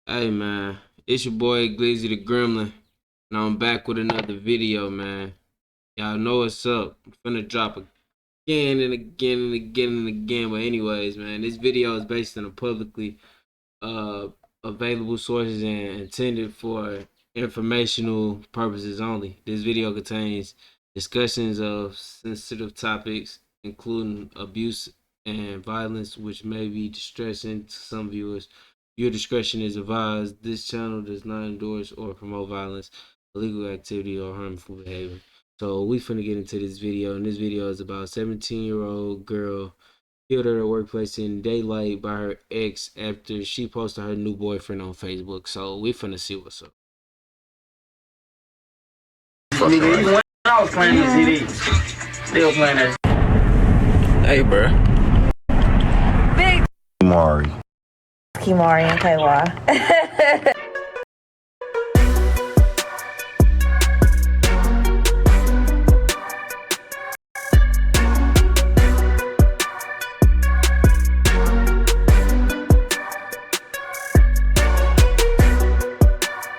Hey man, it's your boy Glizzy the Gremlin, and I'm back with another video, man. Y'all know what's up. I'm finna drop again and again and again and again. But anyways, man, this video is based on a publicly uh available sources and intended for informational purposes only. This video contains discussions of sensitive topics, including abuse and violence, which may be distressing to some viewers. Your discretion is advised. This channel does not endorse or promote violence, illegal activity, or harmful behavior. So we finna get into this video, and this video is about 17-year-old girl killed at her workplace in daylight by her ex after she posted her new boyfriend on Facebook. So we finna see what's up. Nigga, even when I was playing the CD, still playing that. Hey, bro. Big Mari. Kimari and Kayla.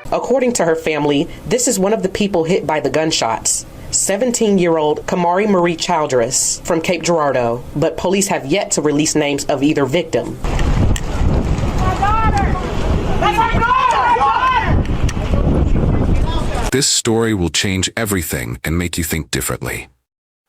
According to her family, this is one of the people hit by the gunshots. 17-year-old Kamari Marie Childress from Cape Girardeau, but police have yet to release names of either victim. This story will change everything and make you think differently.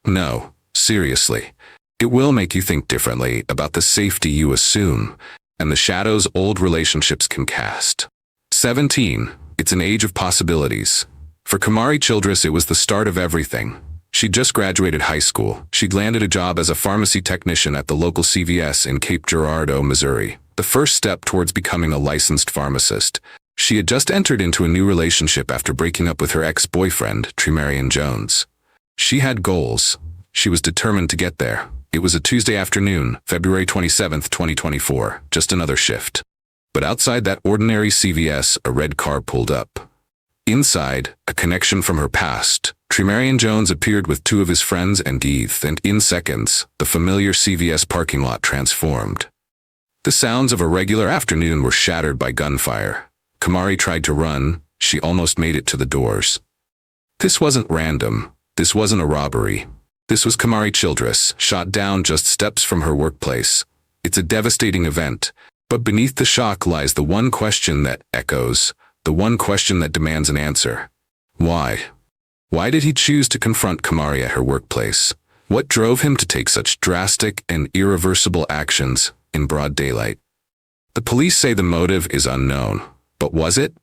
No, seriously. It will make you think differently about the safety you assume and the shadows old relationships can cast. 17. It's an age of possibilities. For Kamari Childress, it was the start of everything. She'd just graduated high school. She'd landed a job as a pharmacy technician at the local CVS in Cape Girardeau, Missouri, the first step towards becoming a licensed pharmacist. She had just entered into a new relationship after breaking up with her ex-boyfriend, Tremarian Jones. She had goals. She was determined to get there. It was a Tuesday afternoon, February 27th, 2024, just another shift. But outside that ordinary CVS, a red car pulled up. Inside, a connection from her past. Tremarian Jones appeared with two of his friends and Keith, and in seconds, the familiar CVS parking lot transformed. The sounds of a regular afternoon were shattered by gunfire. Kamari tried to run. She almost made it to the doors. This wasn't random. This wasn't a robbery. This was Kamari Childress, shot down just steps from her workplace. It's a devastating event. But beneath the shock lies the one question that echoes, the one question that demands an answer. Why? Why did he choose to confront Kamari at her workplace? What drove him to take such drastic and irreversible actions in broad daylight? The police say the motive is unknown, but was it?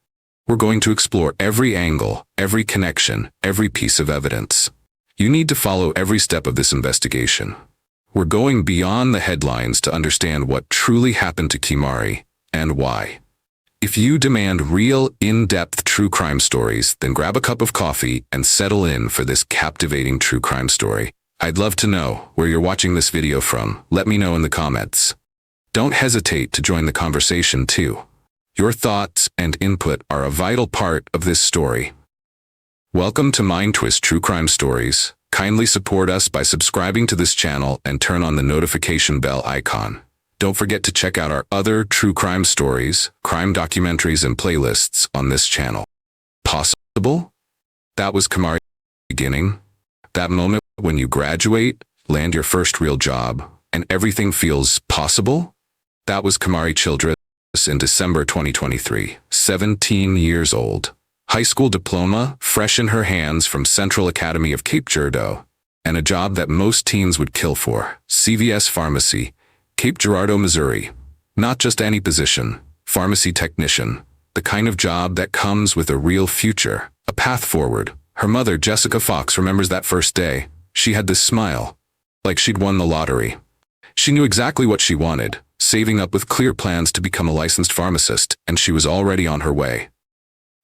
We're going to explore every angle, every connection, every piece of evidence. You need to follow every step of this investigation. We're going beyond the headlines to understand what truly happened to Kamari and why. If you demand real, in-depth true crime stories, then grab a cup of coffee and settle in for this captivating true crime story. I'd love to know where you're watching this video from. Let me know in the comments. Don't hesitate to join the conversation too. Your thoughts and input are a vital part of this story. Welcome to Mind Twist True Crime Stories. Kindly support us by subscribing to this channel and turn on the notification bell icon. Don't forget to check out our other true crime stories, crime documentaries, and playlists on this channel. Possible? That was Kamari's beginning. That moment when you graduate, land your first real job, and everything feels possible? That was Kamari Childress in December 2023, 17 years old. High school diploma, fresh in her hands from Central Academy of Cape Girardeau, and a job that most teens would kill for, CVS Pharmacy, Cape Girardeau, Missouri. Not just any position, pharmacy technician, the kind of job that comes with a real future, a path forward. Her mother, Jessica Fox, remembers that first day. She had this smile, like she'd won the lottery. She knew exactly what she wanted, saving up with clear plans to become a licensed pharmacist, and she was already on her way.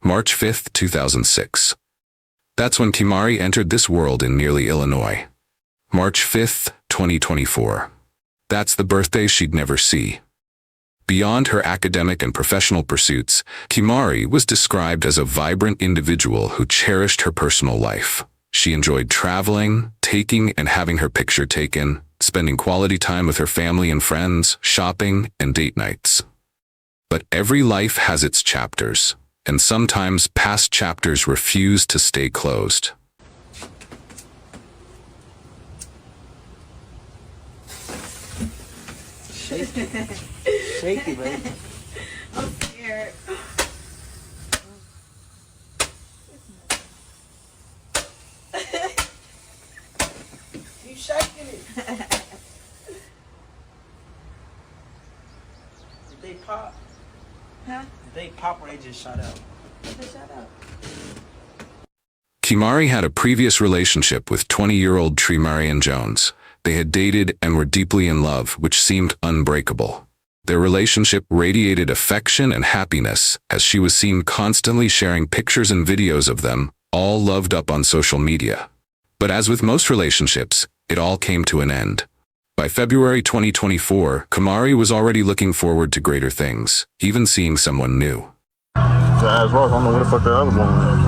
March 5th, 2006. That's when Kamari entered this world in Nearly, Illinois. March 5th, 2024. That's the birthday she'd never see. Beyond her academic and professional pursuits, Kamari was described as a vibrant individual who cherished her personal life. She enjoyed traveling, taking and having her picture taken, spending quality time with her family and friends, shopping, and date nights. But every life has its chapters, and sometimes past chapters refuse to stay closed. Shaky, man. I'm scared. You shaking it. Did they pop? Huh? Did they pop or they just shot out? Shut up. Kimari had a previous relationship with 20-year-old Tremarian Jones. They had dated and were deeply in love, which seemed unbreakable. Their relationship radiated affection and happiness, as she was seen constantly sharing pictures and videos of them, all loved up on social media. But as with most relationships, it all came to an end. By February 2024, Kimari was already looking forward to greater things, even seeing someone new. Ass rough. I don't know where the fuck the other one is.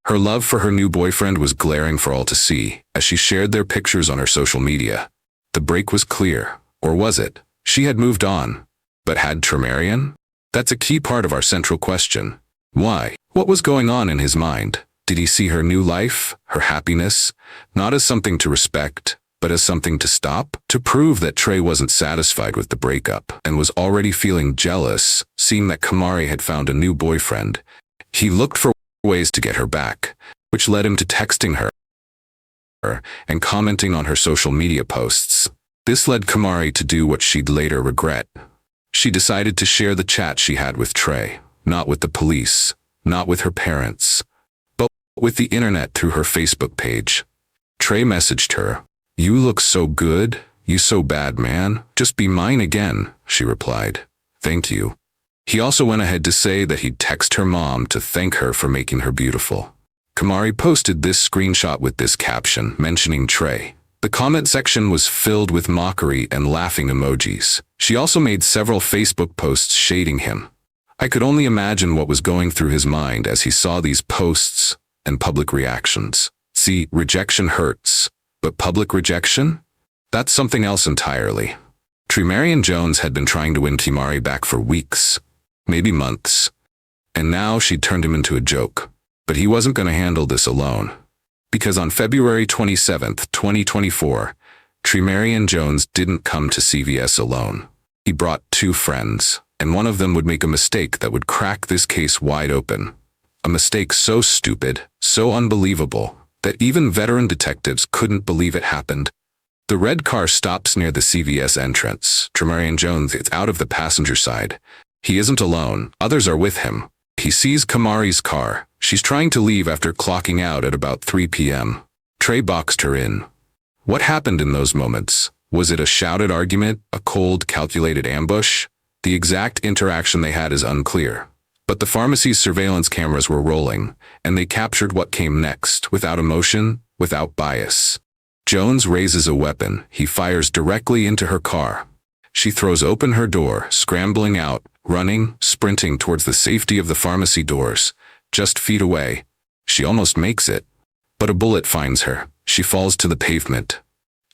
Her love for her new boyfriend was glaring for all to see, as she shared their pictures on her social media. The break was clear. Or was it? She had moved on. But had Tremarian? That's a key part of our central question. Why? What was going on in his mind? Did he see her new life, her happiness, not as something to respect, but as something to stop? To prove that Trey wasn't satisfied with the breakup and was already feeling jealous, seeing that Kimari had found a new boyfriend, he looked for ways to get her back, which led him to texting her and commenting on her social media posts. This led Kimari to do what she'd later regret. She decided to share the chat she had with Trey, not with the police, not with her parents, but with the internet through her Facebook page. Trey messaged her, "You look so good, you so bad, man. Just be mine again," she replied. "Thank you." He also went ahead to say that he'd text her mom to thank her for making her beautiful. Kimari posted this screenshot with this caption, mentioning Trey. The comment section was filled with mockery and laughing emojis. She also made several Facebook posts shading him. I could only imagine what was going through his mind as he saw these posts and public reactions. See, rejection hurts, but public rejection? That's something else entirely. Tremarian Jones had been trying to win Kimari back for weeks, maybe months, and now she'd turned him into a joke. But he wasn't going to handle this alone. Because on February 27th, 2024, Tremarian Jones didn't come to CVS alone. He brought two friends, and one of them would make a mistake that would crack this case wide open. A mistake so stupid, so unbelievable, that even veteran detectives couldn't believe it happened. The red car stops near the CVS entrance. Tremarian Jones is out of the passenger side. He isn't alone. Others are with him. He sees Kimari's car. She's trying to leave after clocking out at about 3 p.m. Trey boxed her in. What happened in those moments? Was it a shouted argument, a cold, calculated ambush? The exact interaction they had is unclear. But the pharmacy's surveillance cameras were rolling, and they captured what came next, without emotion, without bias. Jones raises a weapon. He fires directly into her car. She throws open her door, scrambling out, running, sprinting towards the safety of the pharmacy doors. Just feet away. She almost makes it. But a bullet finds her. She falls to the pavement.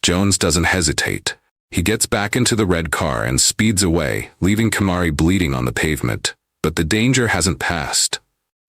Jones doesn't hesitate. He gets back into the red car and speeds away, leaving Kimari bleeding on the pavement. But the danger hasn't passed.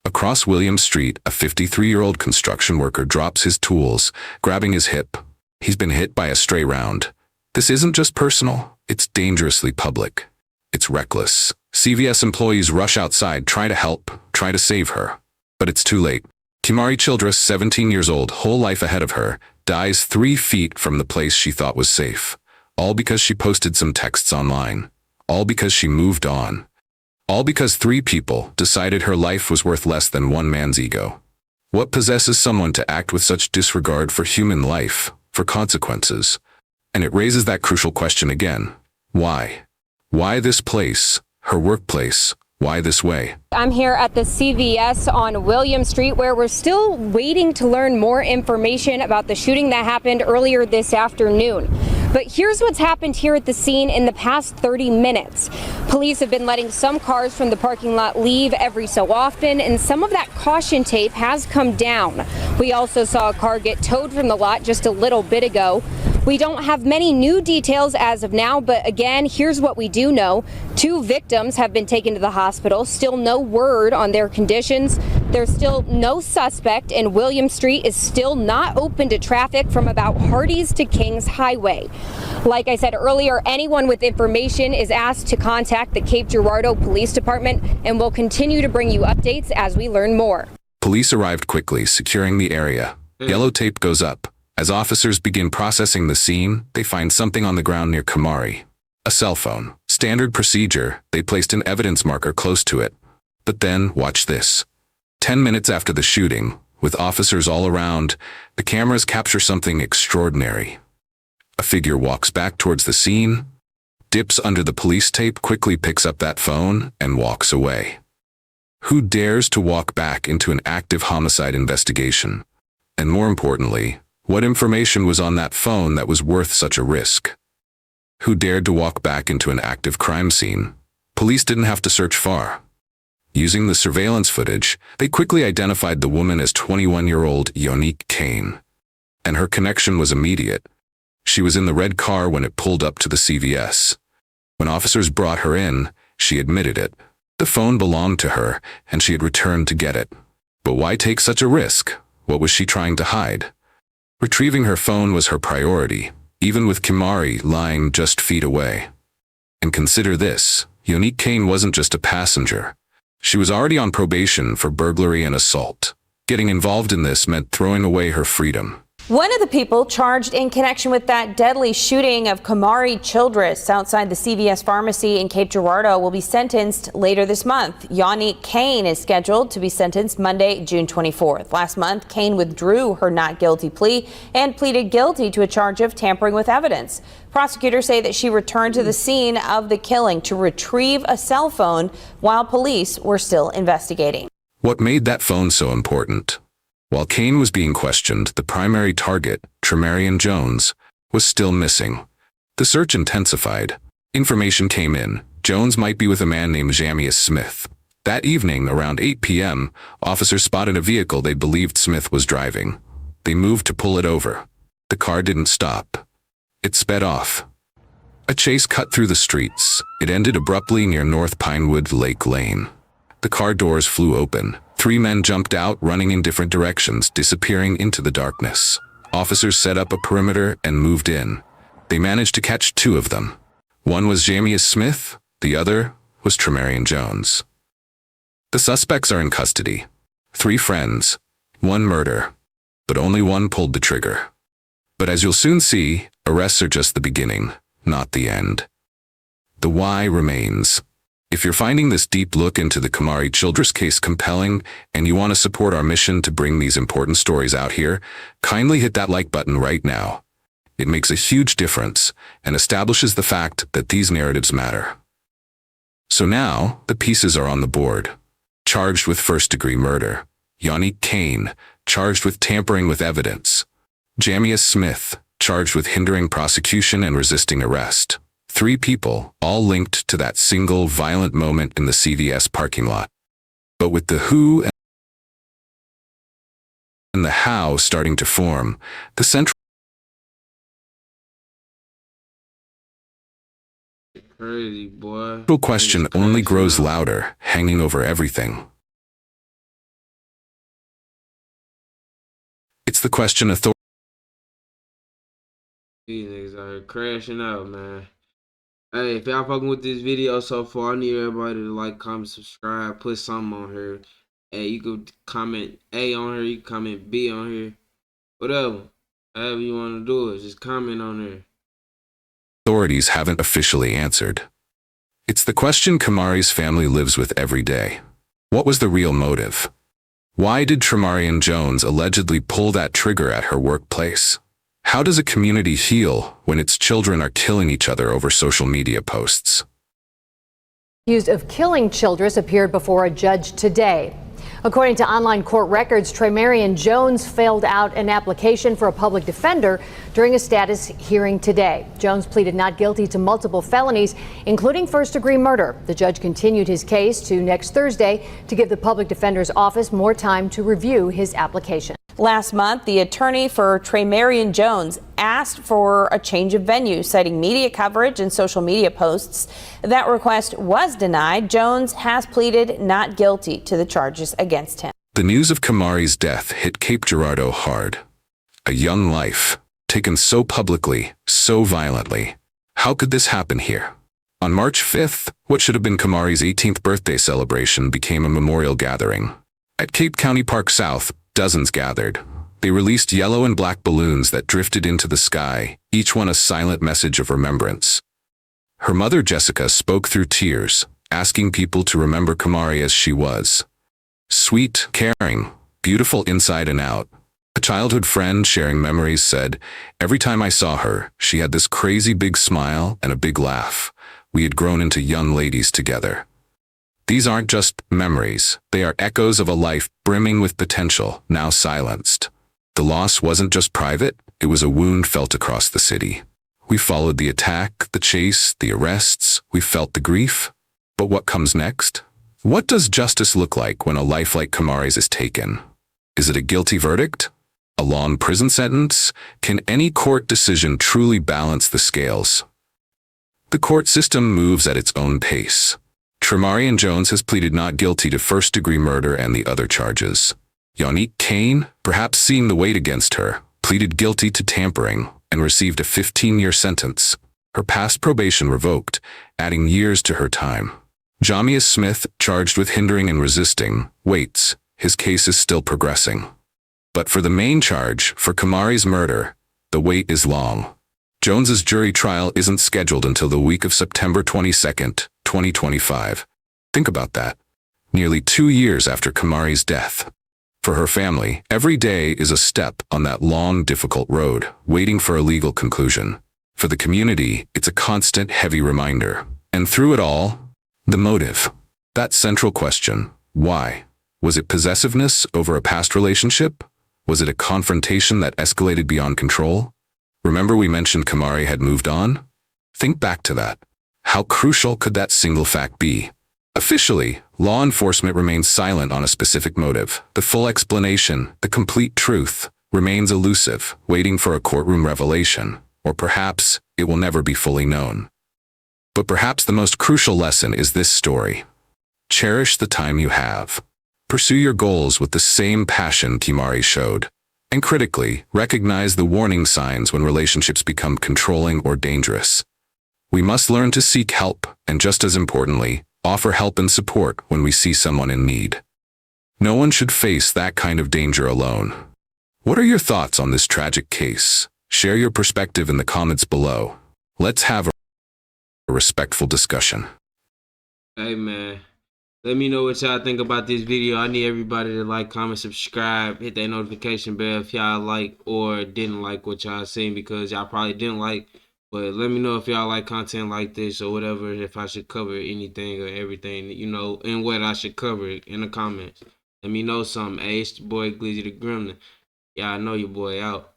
Across William Street, a 53-year-old construction worker drops his tools, grabbing his hip. He's been hit by a stray round. This isn't just personal, it's dangerously public. It's reckless. CVS employees rush outside, try to help, try to save her. But it's too late. Kimari Childress, 17 years old, whole life ahead of her, dies 3 feet from the place she thought was safe. All because she posted some texts online. All because she moved on. All because 3 people decided her life was worth less than one man's ego. What possesses someone to act with such disregard for human life, for consequences? And it raises that crucial question again. Why? Why this place, her workplace? Why this way? I'm here at the CVS on William Street, where we're still waiting to learn more information about the shooting that happened earlier this afternoon. But here's what's happened here at the scene in the past 30 minutes. Police have been letting some cars from the parking lot leave every so often, and some of that caution tape has come down. We also saw a car get towed from the lot just a little bit ago. We don't have many new details as of now, but again, here's what we do know. 2 victims have been taken to the hospital. Still no word on their conditions. There's still no suspect, and William Street is still not open to traffic from about Hardee's to Kings Highway. Like I said earlier, anyone with information is asked to contact the Cape Girardeau Police Department, and we'll continue to bring you updates as we learn more. Police arrived quickly, securing the area. Yellow tape goes up. As officers begin processing the scene, they find something on the ground near Kamari. A cell phone. Standard procedure, they placed an evidence marker close to it. But then, watch this. 10 minutes after the shooting, with officers all around, the cameras capture something extraordinary. A figure walks back towards the scene, dips under the police tape, quickly picks up that phone, and walks away. Who dares to walk back into an active homicide investigation? And more importantly, what information was on that phone that was worth such a risk? Who dared to walk back into an active crime scene? Police didn't have to search far. Using the surveillance footage, they quickly identified the woman as 21-year-old Unique Kane. And her connection was immediate. She was in the red car when it pulled up to the CVS. When officers brought her in, she admitted it. The phone belonged to her, and she had returned to get it. But why take such a risk? What was she trying to hide? Retrieving her phone was her priority, even with Kamari lying just feet away. And consider this, Unique Kane wasn't just a passenger. She was already on probation for burglary and assault. Getting involved in this meant throwing away her freedom. One of the people charged in connection with that deadly shooting of Kamari Childress outside the CVS pharmacy in Cape Girardeau will be sentenced later this month. Unique Kane is scheduled to be sentenced Monday, June 24th. Last month, Kane withdrew her not guilty plea and pleaded guilty to a charge of tampering with evidence. Prosecutors say that she returned to the scene of the killing to retrieve a cell phone while police were still investigating. What made that phone so important? While Kane was being questioned, the primary target, Tremarian Jones, was still missing. The search intensified. Information came in. Jones might be with a man named Jamius Smith. That evening, around 8 p.m., officers spotted a vehicle they believed Smith was driving. They moved to pull it over. The car didn't stop. It sped off. A chase cut through the streets. It ended abruptly near North Pinewood Lake Lane. The car doors flew open. 3 men jumped out, running in different directions, disappearing into the darkness. Officers set up a perimeter and moved in. They managed to catch 2 of them. One was Jamius Smith, the other was Tremarian Jones. The suspects are in custody. 3 friends, 1 murder, but only one pulled the trigger. But as you'll soon see, arrests are just the beginning, not the end. The why remains. If you're finding this deep look into the Kamari Childress case compelling and you want to support our mission to bring these important stories out here, kindly hit that like button right now. It makes a huge difference and establishes the fact that these narratives matter. So now, the pieces are on the board. Charged with first-degree murder. Unique Kane, charged with tampering with evidence. Jamius Smith, charged with hindering prosecution and resisting arrest. 3 people, all linked to that single violent moment in the CVS parking lot. But with the who and the how starting to form, the central Crazy, boy. question only grows louder, hanging over everything. It's the question authority. These niggas out here crashing out, man. Hey, if y'all fucking with this video so far, I need everybody to like, comment, subscribe, put something on here. Hey, you could comment A on here, you can comment B on here. Whatever. However you want to do it, just comment on there. Authorities haven't officially answered. It's the question Kamari's family lives with every day. What was the real motive? Why did Tremarian Jones allegedly pull that trigger at her workplace? How does a community heal when its children are killing each other over social media posts? Accused of killing Childress appeared before a judge today. According to online court records, Tremarian Jones filled out an application for a public defender during a status hearing today. Jones pleaded not guilty to multiple felonies, including first-degree murder. The judge continued his case to next Thursday to give the public defender's office more time to review his application. Last month, the attorney for Tremarian Jones asked for a change of venue, citing media coverage and social media posts. That request was denied. Jones has pleaded not guilty to the charges against him. The news of Kamari's death hit Cape Girardeau hard. A young life, taken so publicly, so violently. How could this happen here? On March 5th, what should have been Kamari's 18th birthday celebration became a memorial gathering. At Cape County Park South, dozens gathered. They released yellow and black balloons that drifted into the sky, each one a silent message of remembrance. Her mother, Jessica, spoke through tears, asking people to remember Kamari as she was. Sweet, caring, beautiful inside and out. A childhood friend sharing memories said, "Every time I saw her, she had this crazy big smile and a big laugh. We had grown into young ladies together." These aren't just memories. They are echoes of a life brimming with potential, now silenced. The loss wasn't just private, it was a wound felt across the city. We followed the attack, the chase, the arrests. We felt the grief. But what comes next? What does justice look like when a life like Kamari's is taken? Is it a guilty verdict? A long prison sentence? Can any court decision truly balance the scales? The court system moves at its own pace. Tremarian Jones has pleaded not guilty to first-degree murder and the other charges. Yonique Kane, perhaps seeing the weight against her, pleaded guilty to tampering and received a 15-year sentence. Her past probation revoked, adding years to her time. Jamius Smith, charged with hindering and resisting, waits. His case is still progressing. But for the main charge, for Kamari's murder, the wait is long. Jones's jury trial isn't scheduled until the week of September 22nd, 2025. Think about that. Nearly 2 years after Kamari's death. For her family, every day is a step on that long, difficult road, waiting for a legal conclusion. For the community, it's a constant, heavy reminder. And through it all, the motive. That central question, why? Was it possessiveness over a past relationship? Was it a confrontation that escalated beyond control? Remember we mentioned Kamari had moved on? Think back to that. How crucial could that single fact be? Officially, law enforcement remains silent on a specific motive. The full explanation, the complete truth, remains elusive, waiting for a courtroom revelation, or perhaps it will never be fully known. But perhaps the most crucial lesson is this story. Cherish the time you have. Pursue your goals with the same passion Kamari showed. And critically, recognize the warning signs when relationships become controlling or dangerous. We must learn to seek help, and just as importantly, offer help and support when we see someone in need. No one should face that kind of danger alone. What are your thoughts on this tragic case? Share your perspective in the comments below. Let's have a respectful discussion. Hey man, let me know what y'all think about this video. I need everybody to like, comment, subscribe, hit that notification bell if y'all like or didn't like what y'all seen, because y'all probably didn't like. But let me know if y'all like content like this or whatever, if I should cover anything or everything, you know, and what I should cover in the comments. Let me know something. Hey, it's your boy Glizzy the Gremlin. Y'all know your boy out.